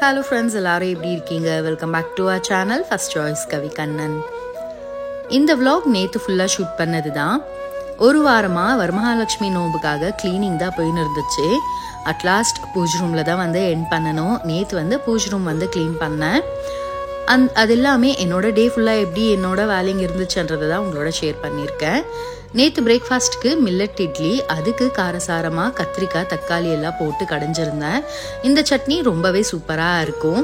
Hello friends, எல்லாரும் எப்படி இருக்கீங்க? Welcome back to our channel first choice Kavi Kannan. இந்த vlog நேத்து ஃபுல்லா ஷூட் பண்ணது தான். ஒரு வாரமா வரமகாலட்சுமி நோம்புக்காக கிளீனிங் தான் போயின்னு இருந்துச்சு. அட்லாஸ்ட் பூஜ் ரூம்ல தான் வந்து எண்ட் பண்ணணும். நேத்து வந்து பூஜ் ரூம் வந்து க்ளீன் பண்ணேன். அது எல்லாமே என்னோட டே ஃபுல்லாக எப்படி என்னோட வேலைங்க இருந்துச்சுன்றதை தான் உங்களோட ஷேர் பண்ணியிருக்கேன். நேற்று பிரேக்ஃபாஸ்ட்டுக்கு மில்லட் இட்லி, அதுக்கு காரசாரமாக கத்திரிக்காய் தக்காளி எல்லாம் போட்டு கடைஞ்சிருந்தேன். இந்த சட்னி ரொம்பவே சூப்பராக இருக்கும்.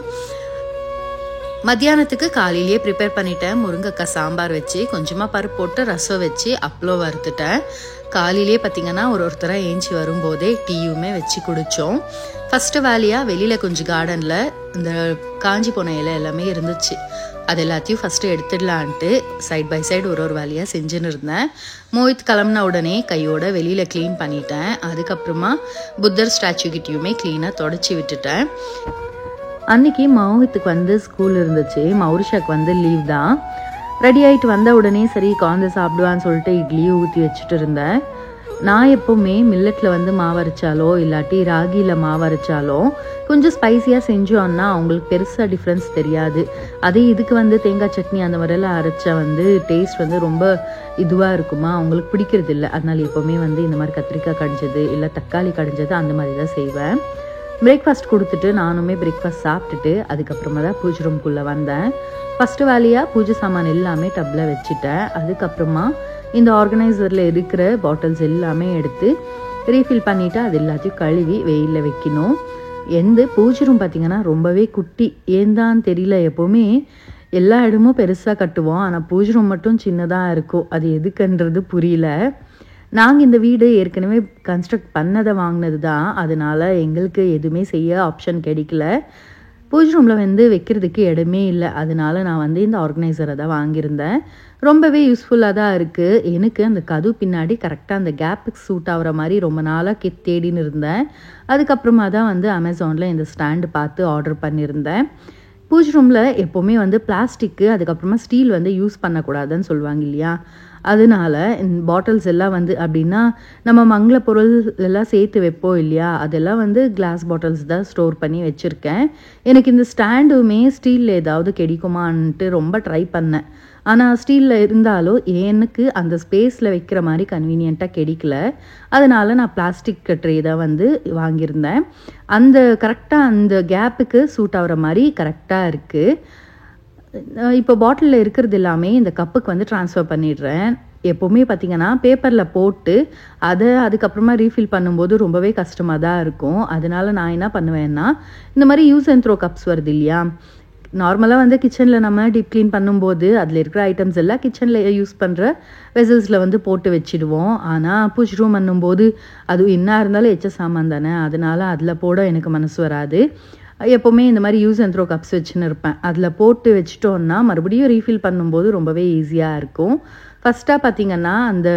மத்தியானத்துக்கு காலையிலேயே ப்ரிப்பேர் பண்ணிட்டேன். முருங்கைக்காய் சாம்பார் வச்சு கொஞ்சமாக பருப்பு போட்டு ரசம் வச்சு அப்பளம் வறுத்துட்டேன். காலையிலேயே பார்த்திங்கன்னா ஒருத்தராக ஏஞ்சி வரும்போதே டீயுமே வச்சு குடித்தோம். ஃபஸ்ட்டு வேலையாக வெளியில் கொஞ்சம் கார்டனில் இந்த காஞ்சி போன இலை எல்லாமே இருந்துச்சு. அது எல்லாத்தையும் ஃபஸ்ட்டு எடுத்துடலான்ட்டு சைட் பை சைடு ஒரு வேலையாக செஞ்சுன்னு இருந்தேன். மோஹித் கிளம்புன உடனே கையோட வெளியில் க்ளீன் பண்ணிட்டேன். அதுக்கப்புறமா புத்தர் ஸ்டாச்சு கிட்டேயுமே க்ளீனாக தொடச்சி விட்டுட்டேன். அன்றைக்கி மோஹித்துக்கு வந்து ஸ்கூல் இருந்துச்சு. மௌரிஷாக்கு வந்து லீவ் தான். ரெடி ஆகிட்டு வந்த உடனே சரி காந்து சாப்பிடுவான்னு சொல்லிட்டு இட்லியும் ஊற்றி வச்சுட்டு இருந்தேன். நான் எப்போவுமே மில்லட்டில் வந்து மாவரைச்சாலோ இல்லாட்டி ராகியில் மாவரைச்சாலோ கொஞ்சம் ஸ்பைஸியாக செஞ்சோன்னா அவங்களுக்கு பெருசாக டிஃப்ரென்ஸ் தெரியாது. அதே இதுக்கு வந்து தேங்காய் சட்னி அந்த மாதிரிலாம் அரைச்சா வந்து டேஸ்ட் வந்து ரொம்ப இதுவாக இருக்குமா, அவங்களுக்கு பிடிக்கிறது இல்லை. அதனால் எப்போவுமே வந்து இந்த மாதிரி கத்திரிக்காய் கடைஞ்சது இல்லை தக்காளி கடைஞ்சது அந்த மாதிரி தான் செய்வேன். பிரேக்ஃபாஸ்ட் கொடுத்துட்டு நானுமே பிரேக்ஃபாஸ்ட் சாப்பிட்டுட்டு அதுக்கப்புறமா தான் பூஜை ரூம்குள்ளே வந்தேன். ஃபஸ்ட்டு வேலையாக பூஜை சாமான் எல்லாமே டப்பில் வச்சுட்டேன். அதுக்கப்புறமா இந்த ஆர்கனைசரில் இருக்கிற பாட்டில்ஸ் எல்லாமே எடுத்து ரீஃபில் பண்ணிவிட்டு அது எல்லாத்தையும் கழுவி வெயிலில் வைக்கணும். எந்த பூஜை ரூம் பார்த்திங்கன்னா ரொம்பவே குட்டி, ஏந்தான்னு தெரியல. எப்போவுமே எல்லா இடமும் பெருசாக கட்டுவோம், ஆனால் பூஜை ரூம் மட்டும் சின்னதாக இருக்கும். அது எதுக்குன்றது புரியல. நாங்கள் இந்த வீடு ஏற்கனவே கன்ஸ்ட்ரக்ட் பண்ணதை வாங்கினது தான், அதனால் எங்களுக்கு எதுவுமே செய்ய ஆப்ஷன் கிடைக்கல. பூஜை ரூமில் வந்து வைக்கிறதுக்கு இடமே இல்லை. அதனால நான் வந்து இந்த ஆர்கனைசரை தான் வாங்கியிருந்தேன். ரொம்பவே யூஸ்ஃபுல்லாக தான் இருக்குது. எனக்கு அந்த கதவு பின்னாடி கரெக்டாக அந்த கேப்புக்கு சூட் ஆகிற மாதிரி ரொம்ப நாளாக தேடின்னு இருந்தேன். அதுக்கப்புறமா தான் வந்து அமேசானில் இந்த ஸ்டாண்டு பார்த்து ஆர்டர் பண்ணியிருந்தேன். பூஜை ரூமில் எப்போவுமே வந்து பிளாஸ்டிக்கு அதுக்கப்புறமா ஸ்டீல் வந்து யூஸ் பண்ணக்கூடாதுன்னு சொல்லுவாங்க இல்லையா. அதனால பாட்டில்ஸ் எல்லாம் வந்து அப்படின்னா நம்ம மங்கள பொருள் எல்லாம் சேர்த்து வைப்போம் இல்லையா, அதெல்லாம் வந்து கிளாஸ் பாட்டில்ஸ் தான் ஸ்டோர் பண்ணி வச்சுருக்கேன். எனக்கு இந்த ஸ்டாண்டுமே ஸ்டீலில் ஏதாவது கிடைக்குமான்ட்டு ரொம்ப ட்ரை பண்ணேன். ஆனால் ஸ்டீலில் இருந்தாலும் எனக்கு அந்த ஸ்பேஸில் வைக்கிற மாதிரி கன்வீனியண்ட்டாக கிடைக்கல. அதனால் நான் பிளாஸ்டிக் ட்ரே தான் வந்து வாங்கியிருந்தேன். அந்த கரெக்டாக அந்த கேப்புக்கு சூட் ஆகிற மாதிரி கரெக்டாக இருக்குது. இப்போ பாட்டிலில் இருக்கிறது எல்லாமே இந்த கப்புக்கு வந்து ட்ரான்ஸ்ஃபர் பண்ணிடுறேன். எப்போவுமே பார்த்திங்கன்னா பேப்பரில் போட்டு அதை அதுக்கப்புறமா ரீஃபில் பண்ணும்போது ரொம்பவே கஷ்டமாக தான் இருக்கும். அதனால் நான் என்ன பண்ணுவேன்னா இந்த மாதிரி யூஸ் அண்ட் த்ரோ கப்ஸ் வருது இல்லையா, நார்மலாக வந்து கிச்சனில் நம்ம டீப் க்ளீன் பண்ணும்போது அதில் இருக்கிற ஐட்டம்ஸ் எல்லாம் கிச்சனில் யூஸ் பண்ணுற வெசல்ஸில் வந்து போட்டு வச்சுடுவோம். ஆனால் பூஜை ரூம் பண்ணும்போது அது என்ன இருந்தாலும் எச்ச சாமான் தானே, அதனால் அதில் போட எனக்கு மனசு வராது. எப்போவுமே இந்த மாதிரி யூஸ் அண்ட் த்ரோ கப்ஸ் வச்சுன்னு இருப்பேன். அதில் போட்டு வச்சிட்டோன்னா மறுபடியும் ரீஃபில் பண்ணும்போது ரொம்பவே ஈஸியாக இருக்கும். ஃபஸ்ட்டாக பார்த்திங்கன்னா அந்த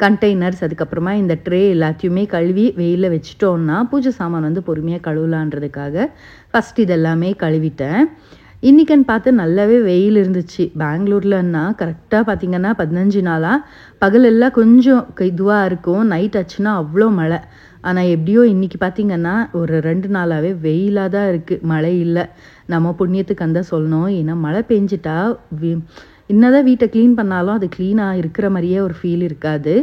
கண்டெய்னர்ஸ் அதுக்கப்புறமா இந்த ட்ரே எல்லாத்தையுமே கழுவி வெயிலில் வச்சிட்டோன்னா பூஜை சாமான் வந்து பொறுமையாக கழுவலான்றதுக்காக ஃபஸ்ட் இதெல்லாமே கழுவிட்டேன். இன்றைக்குன்னு பார்த்து நல்லாவே வெயில் இருந்துச்சு. பெங்களூர்லன்னா கரெக்டாக பார்த்திங்கன்னா 15 நாளாக பகலெல்லாம் கொஞ்சம் இதுவாக இருக்கும், நைட் ஆச்சுன்னா அவ்வளோ மழை. ஆனால் எப்படியோ இன்றைக்கி பார்த்திங்கன்னா ஒரு 2 நாளாகவே வெயிலாக தான் இருக்குது, மழை இல்லை. நம்ம புண்ணியத்துக்கு அந்த சொல்லணும். ஏன்னா மழை பெஞ்சிட்டா என்னதான் வீட்டை க்ளீன் பண்ணாலும் அது க்ளீனாக இருக்கிற மாதிரியே ஒரு ஃபீல் இருக்காது.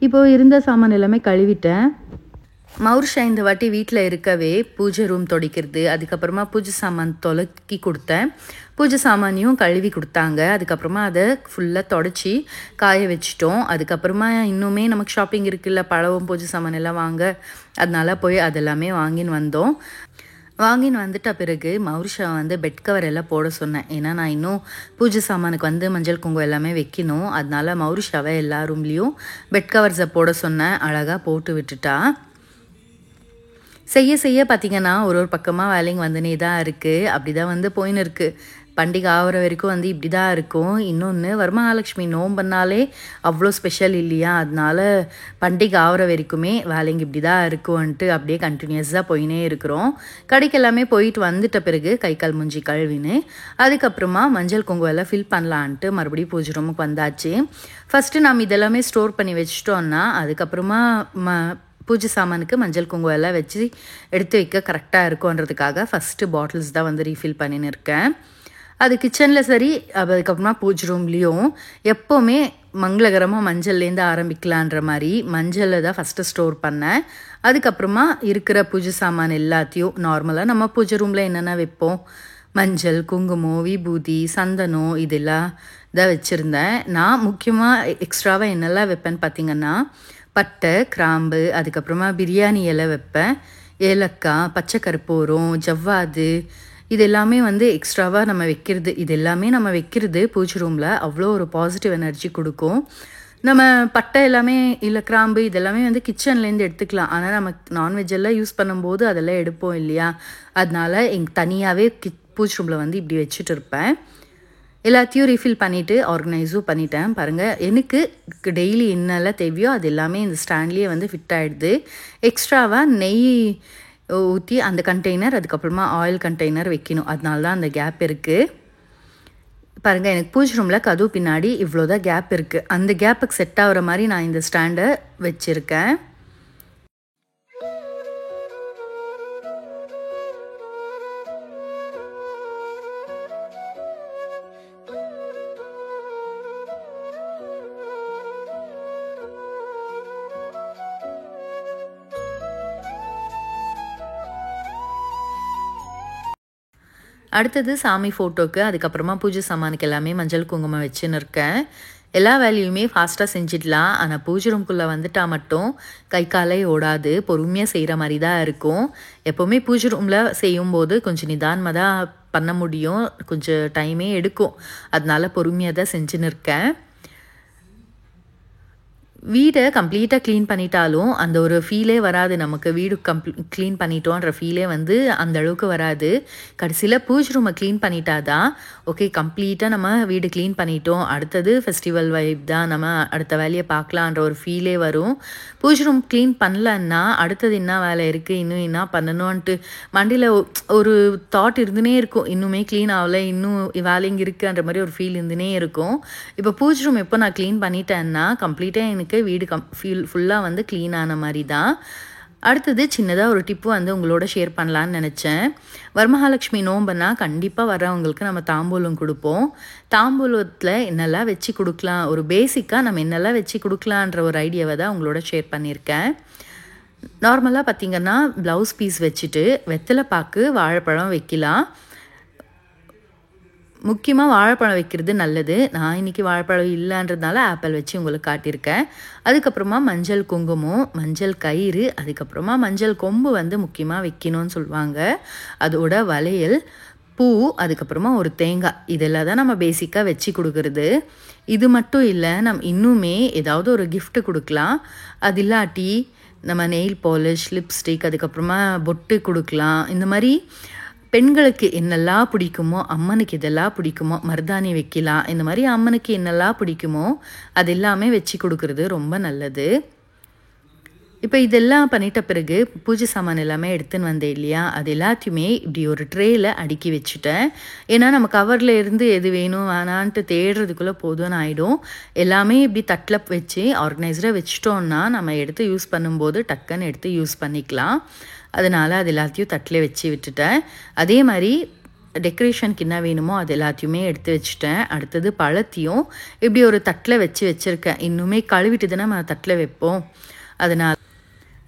இப்போது இருந்த சாமான் எல்லாமே கழுவிட்டேன். மௌரிஷா இந்த வாட்டி வீட்டில் இருக்கவே பூஜை ரூம் துடைக்கிறது அதுக்கப்புறமா பூஜை சாமான் தொலைக்கி கொடுத்தேன். பூஜை சாமானையும் கழுவி கொடுத்தாங்க. அதுக்கப்புறமா அதை ஃபுல்லாக தொடச்சி காய வச்சிட்டோம். அதுக்கப்புறமா இன்னுமே நமக்கு ஷாப்பிங் இருக்குல்ல, பழம் பூஜை சாமான் எல்லாம் வாங்க, அதனால போய் அதெல்லாமே வாங்கின்னு வந்தோம். வாங்கின்னு வந்துட்ட பிறகு மௌரிஷா வந்து பெட் கவர் எல்லாம் போட சொன்னேன். ஏன்னா நான் இன்னும் பூஜை சாமானுக்கு வந்து மஞ்சள் குங்குமம் எல்லாமே வைக்கணும். அதனால மௌரிஷாவை எல்லா ரூம்லேயும் பெட் கவர்ஸை போட சொன்னேன். அழகாக போட்டு விட்டுட்டா. செய்ய பார்த்திங்கன்னா ஒரு பக்கமாக வேலைங்க வந்துனே தான் இருக்குது. அப்படி தான் வந்து போயின்னு இருக்குது. பண்டிகை ஆகிற வரைக்கும் வந்து இப்படி தான் இருக்கும். இன்னொன்று வரமகாலட்சுமி நோம்புனாலே அவ்வளோ ஸ்பெஷல் இல்லையா, அதனால பண்டிகை ஆகிற வரைக்குமே வேலைங்க இப்படி தான் இருக்கும்ன்ட்டு அப்படியே கண்டினியூஸாக போயினே இருக்கிறோம். கடைக்கு எல்லாமே போயிட்டு வந்துட்ட பிறகு கை கால் மூஞ்சி கழுவின்னு அதுக்கப்புறமா மஞ்சள் குங்குமம் எல்லாம் ஃபில் பண்ணலான்ட்டு மறுபடியும் பூஜை ரூமுக்கு வந்தாச்சு. ஃபஸ்ட்டு நம்ம இதெல்லாமே ஸ்டோர் பண்ணி வச்சிட்டோன்னா அதுக்கப்புறமா பூஜை சாமானுக்கு மஞ்சள் குங்குமம் எல்லாம் வச்சு எடுத்து வைக்க கரெக்டாக இருக்கும்ன்றதுக்காக ஃபஸ்ட்டு பாட்டில்ஸ் தான் வந்து ரீஃபில் பண்ணின்னு இருக்கேன். அது கிச்சனில் சரி, அதுக்கப்புறமா பூஜை ரூம்லேயும் எப்போவுமே மங்களகரமாக மஞ்சள்லேருந்து ஆரம்பிக்கலான்ற மாதிரி மஞ்சளை தான் ஃபஸ்ட்டு ஸ்டோர் பண்ணேன். அதுக்கப்புறமா இருக்கிற பூஜை சாமான் எல்லாத்தையும் நார்மலாக நம்ம பூஜை ரூமில் என்னென்ன வைப்போம், மஞ்சள், குங்குமம், விபூதி, சந்தனம் இதெல்லாம் தான் வச்சுருந்தேன். நான் முக்கியமாக எக்ஸ்ட்ராவாக என்னெல்லாம் வைப்பேன்னு பார்த்திங்கன்னா, பட்டை, கிராம்பு, அதுக்கப்புறமா பிரியாணி இலை வைப்பேன், ஏலக்காய், பச்சை கற்பூரம், ஜவ்வாது, இது எல்லாமே வந்து எக்ஸ்ட்ராவாக நம்ம வைக்கிறது. இது எல்லாமே நம்ம வைக்கிறது பூஜை ரூமில் அவ்வளோ ஒரு பாசிட்டிவ் எனர்ஜி கொடுக்கும். நம்ம பட்டை எல்லாமே இல்லை கிராம்பு இதெல்லாமே வந்து கிச்சன்லேருந்து எடுத்துக்கலாம். ஆனால் நம்ம நான்வெஜ் எல்லாம் யூஸ் பண்ணும்போது அதெல்லாம் எடுப்போம் இல்லையா, அதனால தனியாகவே பூஜை ரூமில் வந்து இப்படி வச்சுட்டு இருப்பேன். எல்லாத்தையும் ரீஃபில் பண்ணிவிட்டு ஆர்கனைஸும் பண்ணிட்டேன். பாருங்கள், எனக்கு டெய்லி என்னெல்லாம் தேவையோ அது எல்லாமே இந்த ஸ்டாண்ட்லேயே வந்து ஃபிட் ஆகிடுது. எக்ஸ்ட்ராவாக நெய் ஊற்றி அந்த கண்டெய்னர், அதுக்கப்புறமா ஆயில் கண்டெய்னர் வைக்கணும். அதனால தான் அந்த கேப் இருக்குது. பாருங்கள், எனக்கு பூஜை ரூமில் கதவு பின்னாடி இவ்வளோதான் கேப் இருக்குது. அந்த கேப்புக்கு செட் ஆகிற மாதிரி நான் இந்த ஸ்டாண்டை வச்சுருக்கேன். அடுத்தது சாமி ஃபோட்டோக்கு, அதுக்கப்புறமா பூஜை சாமானுக்கு எல்லாமே மஞ்சள் குங்குமம் வச்சுன்னு இருக்கேன். எல்லா வேலையுமே ஃபாஸ்ட்டாக செஞ்சிடலாம். ஆனால் பூஜை ரூம்குள்ளே வந்துட்டால் மட்டும் கை காலே ஓடாது, பொறுமையாக செய்கிற மாதிரி தான் இருக்கும். எப்போவுமே பூஜை ரூமில் செய்யும்போது கொஞ்சம் நிதானமாக தான் பண்ண முடியும், கொஞ்சம் டைமே எடுக்கும். அதனால பொறுமையாக தான் செஞ்சுன்னு இருக்கேன். வீடை கம்ப்ளீட்டாக க்ளீன் பண்ணிட்டாலும் அந்த ஒரு ஃபீலே வராது நமக்கு. வீடு க்ளீன் பண்ணிட்டோன்ற ஃபீலே வந்து அந்த அளவுக்கு வராது. கடைசியில் பூஜை ரூமை க்ளீன் பண்ணிட்டா தான் ஓகே, கம்ப்ளீட்டாக நம்ம வீடு க்ளீன் பண்ணிட்டோம், அடுத்தது ஃபெஸ்டிவல் வைப் தான், நம்ம அடுத்த வேலையை பார்க்கலான்ற ஒரு ஃபீலே வரும். பூஜை ரூம் க்ளீன் பண்ணலன்னா அடுத்தது என்ன வேலை இருக்குது, இன்னும் என்ன பண்ணணும்ன்ட்டு மண்டியில் ஒரு தாட் இருந்துனே இருக்கும். இன்னுமே க்ளீன் ஆகலை, இன்னும் வேலைங்க இருக்குன்ற மாதிரி ஒரு ஃபீல் இருந்துனே இருக்கும். இப்போ பூஜை ரூம் எப்போ நான் க்ளீன் பண்ணிட்டேன்னா கம்ப்ளீட்டாக எனக்கு வீடு ஃபுல்லாக வந்து க்ளீன் ஆன மாதிரி தான். அடுத்தது சின்னதாக ஒரு டிப்பு வந்து உங்களோட ஷேர் பண்ணலான்னு நினச்சேன். வரமகாலட்சுமி நோம்புனா கண்டிப்பாக வரவங்களுக்கு நம்ம தாம்பூலம் கொடுப்போம். தாம்பூலத்தில் என்னெல்லாம் வச்சு கொடுக்கலாம், ஒரு பேசிக்காக நம்ம என்னெல்லாம் வச்சு கொடுக்கலான்ற ஒரு ஐடியாவை தான் உங்களோட ஷேர் பண்ணியிருக்கேன். நார்மலாக பார்த்திங்கன்னா ப்ளவுஸ் பீஸ் வச்சுட்டு வெத்தலை பாக்கு, வாழைப்பழம் வைக்கலாம். முக்கியமாக வாழைப்பழம் வைக்கிறது நல்லது. நான் இன்றைக்கி வாழைப்பழம் இல்லைன்றதுனால ஆப்பிள் வச்சு உங்களுக்கு காட்டியிருக்கேன். அதுக்கப்புறமா மஞ்சள் குங்குமம், மஞ்சள் கயிறு, அதுக்கப்புறமா மஞ்சள் கொம்பு வந்து முக்கியமாக வைக்கணும்னு சொல்லுவாங்க. அதோட வளையல், பூ, அதுக்கப்புறமா ஒரு தேங்காய், இதெல்லாம் தான் நம்ம பேசிக்காக வச்சு கொடுக்குறது. இது மட்டும் இல்லை, நம்ம இன்னுமே ஏதாவது ஒரு கிஃப்ட்டு கொடுக்கலாம். அது இல்லாட்டி நம்ம நெயில் பாலிஷ், லிப்ஸ்டிக், அதுக்கப்புறமா பொட்டு கொடுக்கலாம். இந்த மாதிரி பெண்களுக்கு என்னெல்லாம் பிடிக்குமோ, அம்மனுக்கு இதெல்லாம் பிடிக்குமோ, மருதாணி வைக்கலாம். இந்த மாதிரி அம்மனுக்கு என்னெல்லாம் பிடிக்குமோ அது எல்லாமே வச்சு கொடுக்குறது ரொம்ப நல்லது. இப்போ இதெல்லாம் பண்ணிட்ட பிறகு பூஜை சாமான் எல்லாமே எடுத்துன்னு வந்தேன் இல்லையா, அது எல்லாத்தையுமே இப்படி ஒரு ட்ரேயில் அடுக்கி வச்சுட்டேன். ஏன்னா நம்ம கவரில் இருந்து எது வேணும் வேணான்ட்டு தேடுறதுக்குள்ளே போதும்னு ஆகிடும். எல்லாமே இப்படி தட்டில் வச்சு ஆர்கனைஸ்டாக வச்சிட்டோன்னா நம்ம எடுத்து யூஸ் பண்ணும்போது டக்குன்னு எடுத்து யூஸ் பண்ணிக்கலாம். அதனால் அது எல்லாத்தையும் தட்டில் வச்சு விட்டுட்டேன். அதே மாதிரி டெக்கரேஷனுக்கு என்ன வேணுமோ அது எல்லாத்தையுமே எடுத்து வச்சுட்டேன். அடுத்தது பழத்தையும் இப்படி ஒரு தட்டில் வச்சுருக்கேன். இன்னுமே கழுவிட்டு தானே நம்ம தட்டில் வைப்போம். அதனால்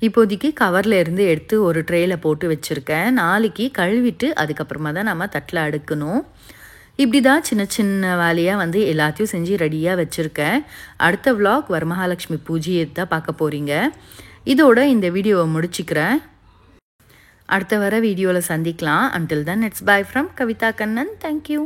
இப்போதைக்கு கவரில் இருந்து எடுத்து ஒரு ட்ரேயில் போட்டு வச்சுருக்கேன். நாளைக்கு கழுவிட்டு அதுக்கப்புறமா தான் நம்ம தட்டில் அடுக்கணும். இப்படி தான் சின்ன சின்ன வேலையாக வந்து எல்லாத்தையும் செஞ்சு ரெடியாக வச்சுருக்கேன். அடுத்த விலாக் வரமகாலட்சுமி பூஜையை தான் பார்க்க போகிறீங்க. இதோட இந்த வீடியோவை முடிச்சுக்கிறேன். அடுத்த வர வீடியோவில் சந்திக்கலாம். Until then, it's bye from Kavita Kannan. Thank you.